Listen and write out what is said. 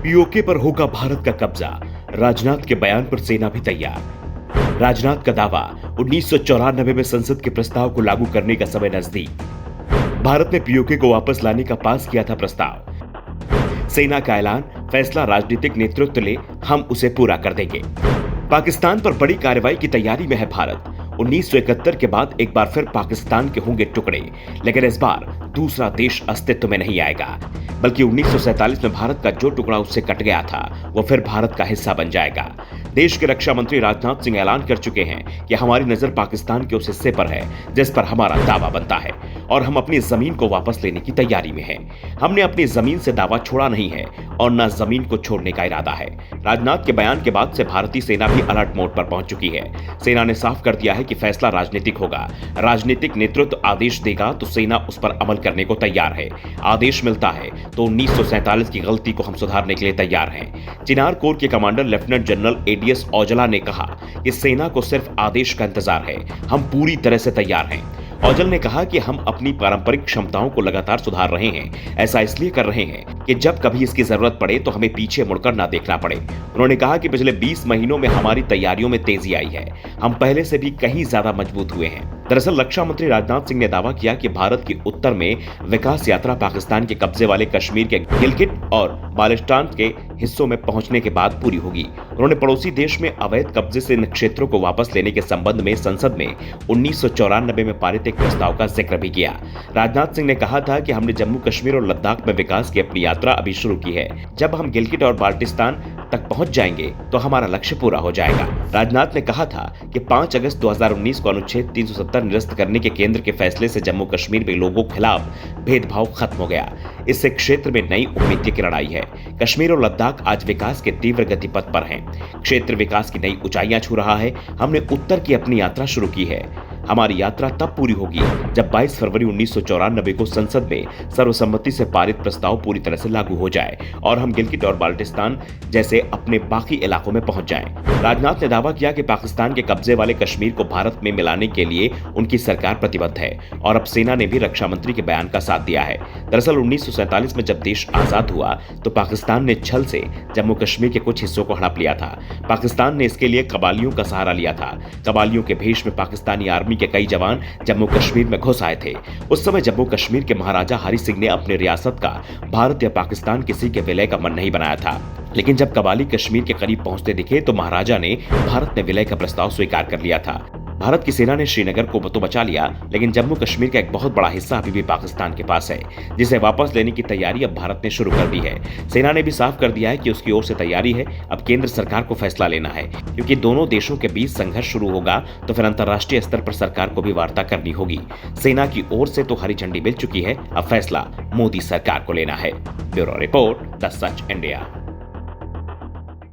PoK पर होगा भारत का कब्जा, राजनाथ के बयान पर सेना भी तैयार। राजनाथ का दावा, 1994 में संसद के प्रस्ताव को लागू करने का समय नजदीक। भारत ने पीओके को वापस लाने का पास किया था प्रस्ताव। सेना का ऐलान, फैसला राजनीतिक नेतृत्व ले, हम उसे पूरा कर देंगे। पाकिस्तान पर बड़ी कार्रवाई की तैयारी में है भारत। 1971 के बाद एक बार फिर पाकिस्तान के होंगे टुकड़े, लेकिन इस बार दूसरा देश अस्तित्व में नहीं आएगा, बल्कि 1947 में भारत का जो टुकड़ा उससे कट गया था वो फिर भारत का हिस्सा बन जाएगा। देश के रक्षा मंत्री राजनाथ सिंह ऐलान कर चुके हैं कि हमारी नजर पाकिस्तान के उस हिस्से पर है जिस पर हमारा दावा बनता है और हम अपनी जमीन को वापस लेने की तैयारी में हैं। हमने अपनी जमीन से दावा छोड़ा नहीं है और न जमीन को छोड़ने का इरादा है। राजनाथ के बयान के बाद से भारतीय सेना भी अलर्ट मोड पर पहुंच चुकी है। सेना ने साफ कर दिया है कि फैसला राजनीतिक होगा। राजनीतिक नेतृत्व आदेश देगा तो सेना उस पर अमल करने को तैयार है। आदेश मिलता है तो 1947 की गलती को हम सुधारने के लिए तैयार हैं। चिनार कोर के commander lieutenant general ADS Aujla ने कहा कि सेना को सिर्फ आदेश का इंतजार है, हम पूरी तरह से तैयार हैं। औजल ने कहा कि हम अपनी पारंपरिक क्षमताओं को लगातार सुधार रहे हैं। ऐसा इसलिए कर रहे हैं कि जब कभी इसकी जरूरत पड़े तो हमें पीछे मुड़कर ना देखना पड़े। उन्होंने कहा कि पिछले 20 महीनों में हमारी तैयारियों में तेजी आई है, हम पहले से भी कहीं ज्यादा मजबूत हुए हैं। दरअसल रक्षा मंत्री राजनाथ सिंह ने दावा किया कि भारत की उत्तर में विकास यात्रा पाकिस्तान के कब्जे वाले कश्मीर के गिलगिट और बाल्टिस्तान के हिस्सों में पहुंचने के बाद पूरी होगी। उन्होंने पड़ोसी देश में अवैध कब्जे से इन क्षेत्रों को वापस लेने के संबंध में संसद में 1994 में पारित एक प्रस्ताव का जिक्र भी किया। राजनाथ सिंह ने कहा था कि हमने जम्मू कश्मीर और लद्दाख में विकास की अपनी यात्रा अभी शुरू की है। जब हम गिलगिट और बाल्टिस्तान तक पहुंच जाएंगे तो हमारा लक्ष्य पूरा हो जाएगा। राजनाथ ने कहा था कि 5 अगस्त 2019 को अनुच्छेद 370 निरस्त करने के केंद्र के फैसले से जम्मू कश्मीर में लोगों के खिलाफ भेदभाव खत्म हो गया। इससे क्षेत्र में नई उम्मीद की किरण आई है। कश्मीर और लद्दाख आज विकास के तीव्र गति पथ पर हैं। क्षेत्र विकास की नई ऊंचाइयां छू रहा है। हमने उत्तर की अपनी यात्रा शुरू की है। हमारी यात्रा तब पूरी होगी जब 22 फरवरी 1994 को संसद में सर्वसम्मति से पारित प्रस्ताव पूरी तरह से लागू हो जाए और हम गिलगिट और बाल्टिस्तान जैसे अपने बाकी इलाकों में पहुंच जाएं। राजनाथ ने दावा किया कि पाकिस्तान के कब्जे वाले कश्मीर को भारत में मिलाने के लिए उनकी सरकार प्रतिबद्ध है और अब सेना ने भी रक्षा मंत्री के बयान का साथ दिया है। दरअसल 1947 में जब देश आजाद हुआ तो पाकिस्तान ने छल से जम्मू कश्मीर के कुछ हिस्सों को हड़प लिया था। पाकिस्तान ने इसके लिए कबालियों का सहारा लिया था। कबालियों के भेष में पाकिस्तानी आर्मी के कई जवान जम्मू कश्मीर में घुस आए थे। उस समय जम्मू कश्मीर के महाराजा हरि सिंह ने अपनी रियासत का भारत या पाकिस्तान किसी के विलय का मन नहीं बनाया था, लेकिन जब कबाली कश्मीर के करीब पहुंचते दिखे तो महाराजा ने भारत ने विलय का प्रस्ताव स्वीकार कर लिया था। भारत की सेना ने श्रीनगर को तो बचा लिया, लेकिन जम्मू कश्मीर का एक बहुत बड़ा हिस्सा अभी भी पाकिस्तान के पास है, जिसे वापस लेने की तैयारी अब भारत ने शुरू कर दी है। सेना ने भी साफ कर दिया है कि उसकी ओर से तैयारी है। अब केंद्र सरकार को फैसला लेना है, क्योंकि दोनों देशों के बीच संघर्ष शुरू होगा तो फिर अंतर्राष्ट्रीय स्तर पर सरकार को भी वार्ता करनी होगी। सेना की ओर से तो हरी झंडी मिल चुकी है, अब फैसला मोदी सरकार को लेना है। Bureau report, the such India.